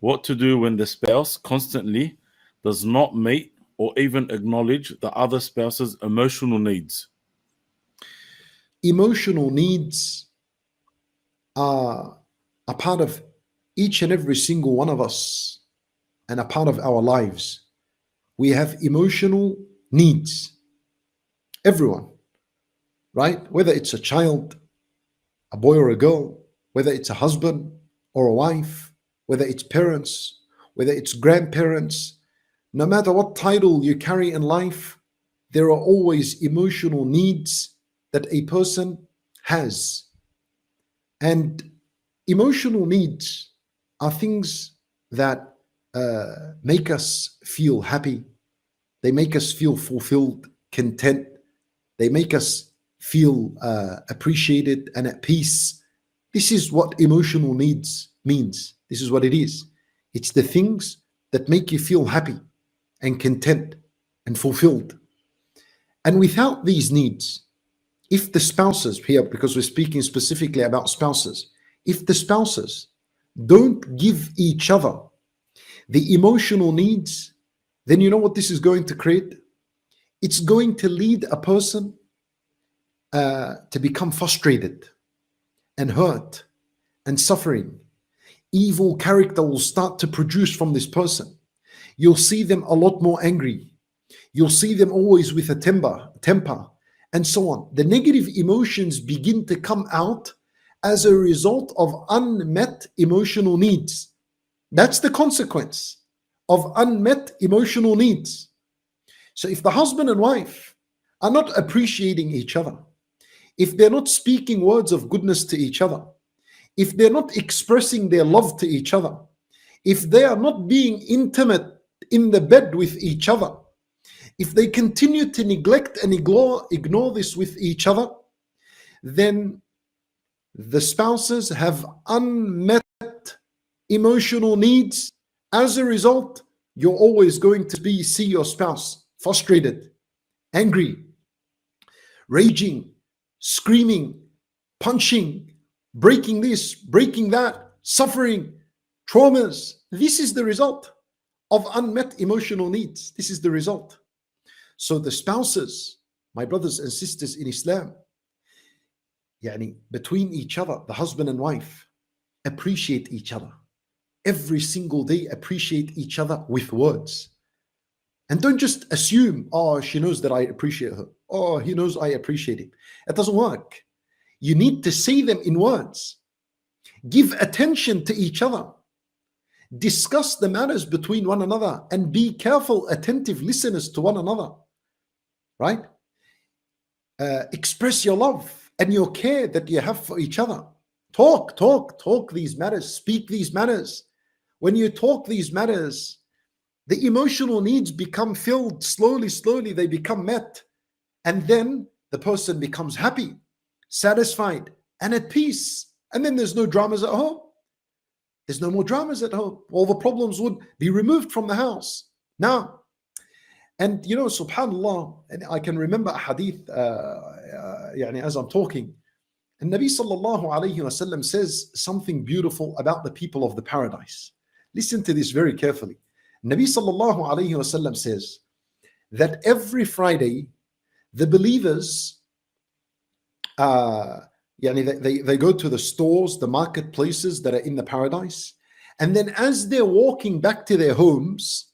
What to do when the spouse constantly does not meet or even acknowledge the other spouse's emotional needs? Emotional needs are a part of each and every single one of us and a part of our lives. We have emotional needs, everyone, right? Whether it's a child, a boy or a girl, whether it's a husband or a wife, whether it's parents, whether it's grandparents, no matter what title you carry in life, there are always emotional needs that a person has. And emotional needs are things that make us feel happy, they make us feel fulfilled, content, they make us feel appreciated and at peace. This is what emotional needs means. This is what it is. It's the things that make you feel happy and content and fulfilled. And without these needs, if the spouses here, because we're speaking specifically about spouses, if the spouses don't give each other the emotional needs, then you know what this is going to create? It's going to lead a person to become frustrated and hurt and suffering. Evil character will start to produce from this person. You'll see them a lot more angry. You'll see them always with a temper, and so on. The negative emotions begin to come out as a result of unmet emotional needs. That's the consequence of unmet emotional needs. So if the husband and wife are not appreciating each other, if they're not speaking words of goodness to each other, if they're not expressing their love to each other, if they are not being intimate in the bed with each other, if they continue to neglect and ignore this with each other, then the spouses have unmet emotional needs. As a result, you're always going to see your spouse frustrated, angry, raging, screaming, punching, breaking this, breaking that, suffering, traumas. This is the result of unmet emotional needs. This is the result. So the spouses, my brothers and sisters in Islam, between each other, the husband and wife, appreciate each other. Every single day, appreciate each other with words. And don't just assume, oh, she knows that I appreciate her. Oh, he knows I appreciate him. It doesn't work. You need to say them in words. Give attention to each other. Discuss the matters between one another and be careful, attentive listeners to one another. Right? Express your love and your care that you have for each other. Talk these matters. Speak these matters. When you talk these matters, the emotional needs become filled slowly, they become met. And then the person becomes happy, satisfied, and at peace. And then there's no dramas at home. There's no more dramas at home. All the problems would be removed from the house. Now, and subhanAllah, and I can remember a hadith as I'm talking. And Nabi sallallahu alayhi wasallam says something beautiful about the people of the paradise. Listen to this very carefully. Nabi sallallahu alayhi wasallam says that every Friday, the believers, they go to the stores, the marketplaces that are in the paradise. And then as they're walking back to their homes,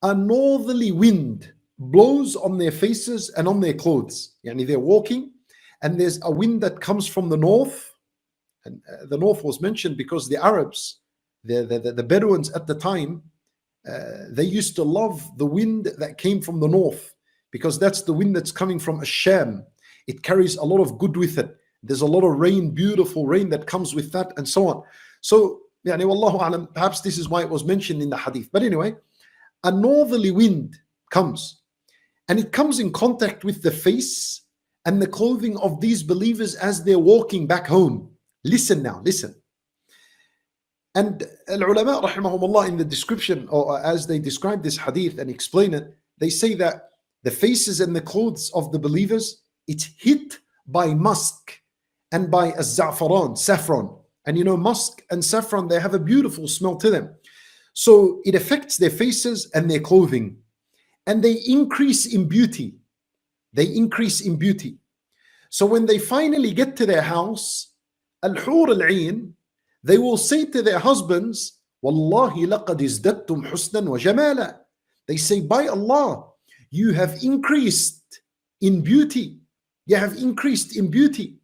a northerly wind blows on their faces and on their clothes. They're walking and there's a wind that comes from the north. And the north was mentioned because the Arabs, the Bedouins at the time, they used to love the wind that came from the north because that's the wind that's coming from Asham. It carries a lot of good with it. There's a lot of rain, beautiful rain that comes with that and so on. So, wallahu alam, perhaps this is why it was mentioned in the hadith. But anyway, a northerly wind comes and it comes in contact with the face and the clothing of these believers as they're walking back home. Listen now, listen. And al-ulama rahimahumullah, in the description, or as they describe this hadith and explain it, they say that the faces and the clothes of the believers, it's hit by musk and by a za'faran, saffron. And musk and saffron, they have a beautiful smell to them. So it affects their faces and their clothing, and they increase in beauty. They increase in beauty. So when they finally get to their house, al-hur al-ain, they will say to their husbands, Wallahi laqad izdattum husnan wa jamala. They say, by Allah, you have increased in beauty. You have increased in beauty.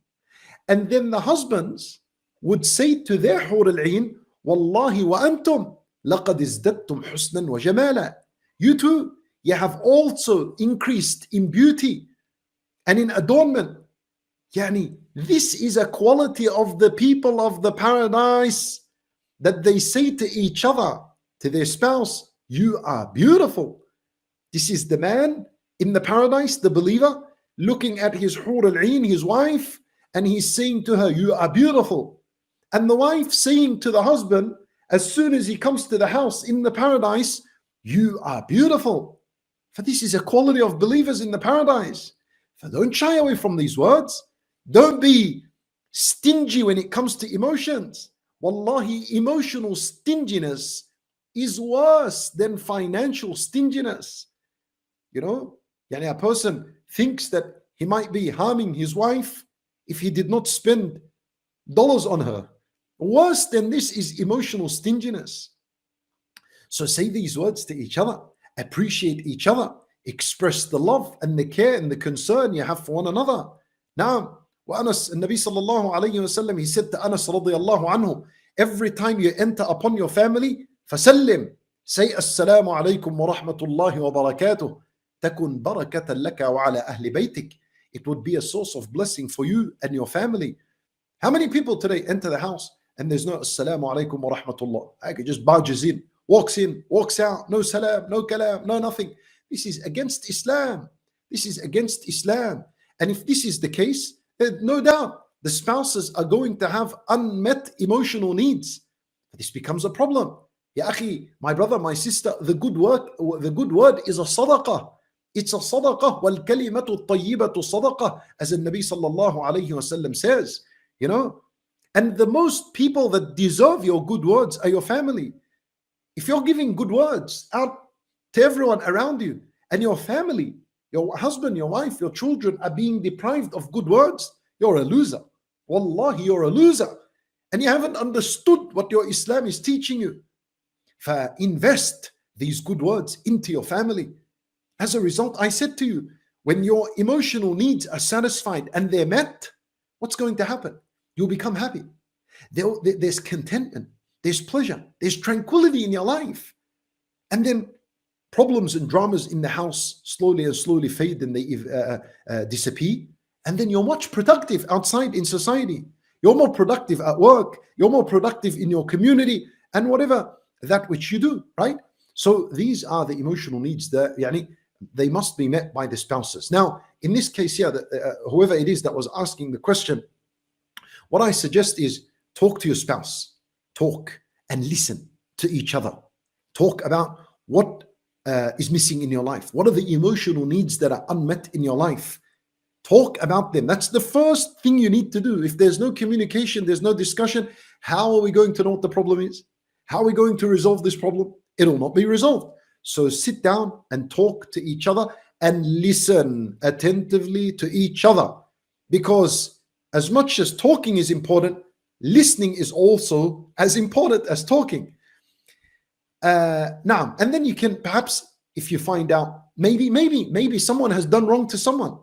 And then the husbands would say to their hur al-ain, Wallahi wa antum laqad izdattum husnan wa jamala. You too, you have also increased in beauty and in adornment. Yani, this is a quality of the people of the paradise, that they say to each other, to their spouse, you are beautiful. This is the man in the paradise, the believer, looking at his hur al-ain, his wife, and he's saying to her, you are beautiful. And the wife saying to the husband, as soon as he comes to the house in the paradise, you are beautiful. For this is a quality of believers in the paradise. So don't shy away from these words. Don't be stingy when it comes to emotions. Wallahi, emotional stinginess is worse than financial stinginess. You know, a person thinks that he might be harming his wife if he did not spend dollars on her. Worse than this is emotional stinginess. So say these words to each other, appreciate each other, express the love and the care and the concern you have for one another. Now, وأنس, النبي صلى الله عليه وسلم, he said to Anas رضي الله عنه, every time you enter upon your family, فسلم, say السلام عليكم ورحمة الله وبركاته, تكن بركة لك وعلى أهل بيتك. It would be a source of blessing for you and your family. How many people today enter the house and there's no assalamu alaikum wa rahmatullah? I could just barges in, walks out, no salam, no kalam, no nothing. This is against Islam. This is against Islam. And if this is the case, no doubt the spouses are going to have unmet emotional needs. This becomes a problem. Ya akhi, my brother, my sister, the good word is a sadaqah. It's a sadaqah. Wal kalimatu tayyibatu sadaqah, as the Nabi sallallahu alayhi wasallam says. You know, and the most people that deserve your good words are your family. If you're giving good words out to everyone around you, and your family, your husband, your wife, your children are being deprived of good words, you're a loser. Wallahi, you're a loser. And you haven't understood what your Islam is teaching you. Invest these good words into your family. As a result, I said to you, when your emotional needs are satisfied and they're met, what's going to happen? You'll become happy. There's contentment, there's pleasure, there's tranquility in your life. And then problems and dramas in the house slowly fade and they disappear. And then you're much productive outside in society. You're more productive at work. You're more productive in your community and whatever that which you do, right? So these are the emotional needs that they must be met by the spouses. Now, in this case here, whoever it is that was asking the question, what I suggest is talk to your spouse. Talk and listen to each other. Talk about what is missing in your life. What are the emotional needs that are unmet in your life? Talk about them. That's the first thing you need to do. If there's no communication, there's no discussion, how are we going to know what the problem is? How are we going to resolve this problem? It will not be resolved. So sit down and talk to each other and listen attentively to each other. Because as much as talking is important, listening is also as important as talking. Now, and then you can perhaps, if you find out, maybe someone has done wrong to someone.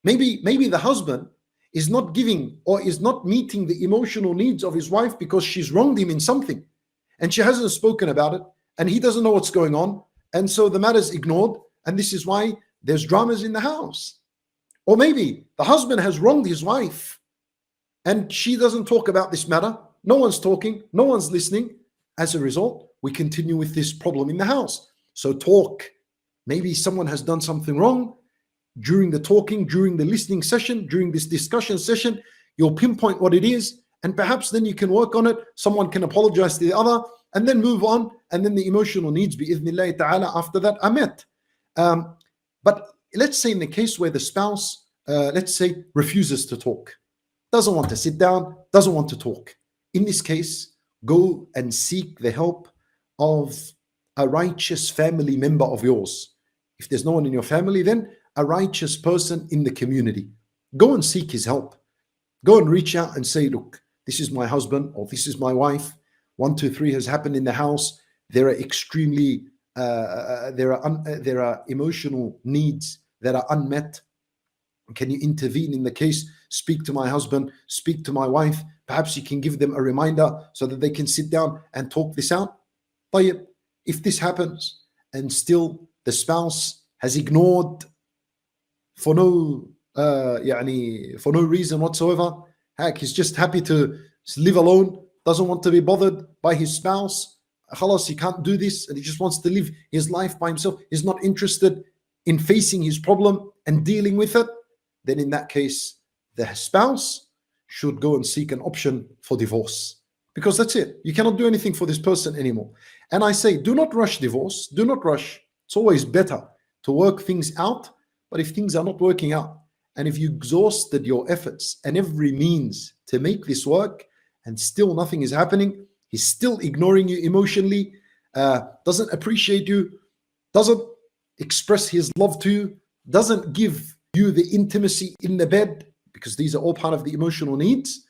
Maybe the husband is not giving or is not meeting the emotional needs of his wife because she's wronged him in something and she hasn't spoken about it and he doesn't know what's going on. And so the matter is ignored. And this is why there's dramas in the house. Or maybe the husband has wronged his wife and she doesn't talk about this matter. No one's talking. No one's listening. As a result, we continue with this problem in the house. So talk. Maybe someone has done something wrong. During the talking, during the listening session, during this discussion session, you'll pinpoint what it is, and perhaps then you can work on it. Someone can apologize to the other, and then move on, and then the emotional needs, bi'idhnillahi ta'ala, after that are met. But let's say in the case where the spouse, let's say, refuses to talk, doesn't want to sit down, doesn't want to talk. In this case, go and seek the help of a righteous family member of yours. If there's no one in your family, then a righteous person in the community. Go and seek his help. Go and reach out and say, look, this is my husband or this is my wife. 1, 2, 3 has happened in the house. There are extremely, there are emotional needs that are unmet. Can you intervene in the case? Speak to my husband, speak to my wife. Perhaps you can give them a reminder so that they can sit down and talk this out. طيب, if this happens and still the spouse has ignored for no for no reason whatsoever, heck, he's just happy to live alone, doesn't want to be bothered by his spouse, khalas, he can't do this and he just wants to live his life by himself, he's not interested in facing his problem and dealing with it, then in that case the spouse should go and seek an option for divorce, because that's it. You cannot do anything for this person anymore. And I say, do not rush divorce. Do not rush. It's always better to work things out. But if things are not working out, and if you exhausted your efforts and every means to make this work, and still nothing is happening, he's still ignoring you emotionally, doesn't appreciate you, doesn't express his love to you, doesn't give you the intimacy in the bed, because these are all part of the emotional needs,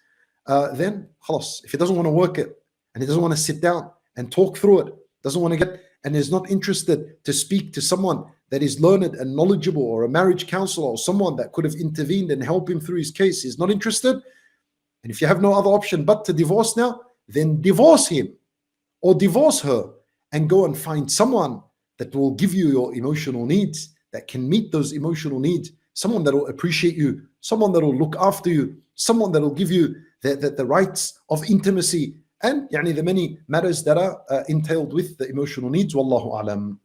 then khalas, if he doesn't want to work it, and he doesn't want to sit down and talk through it, doesn't want to get, and is not interested to speak to someone that is learned and knowledgeable, or a marriage counselor, or someone that could have intervened and helped him through his case, he's not interested, and if you have no other option but to divorce now, then divorce him or divorce her and go and find someone that will give you your emotional needs, that can meet those emotional needs, someone that will appreciate you, someone that will look after you, someone that will give you the rights of intimacy, and the many matters that are entailed with the emotional needs. Wallahu alam.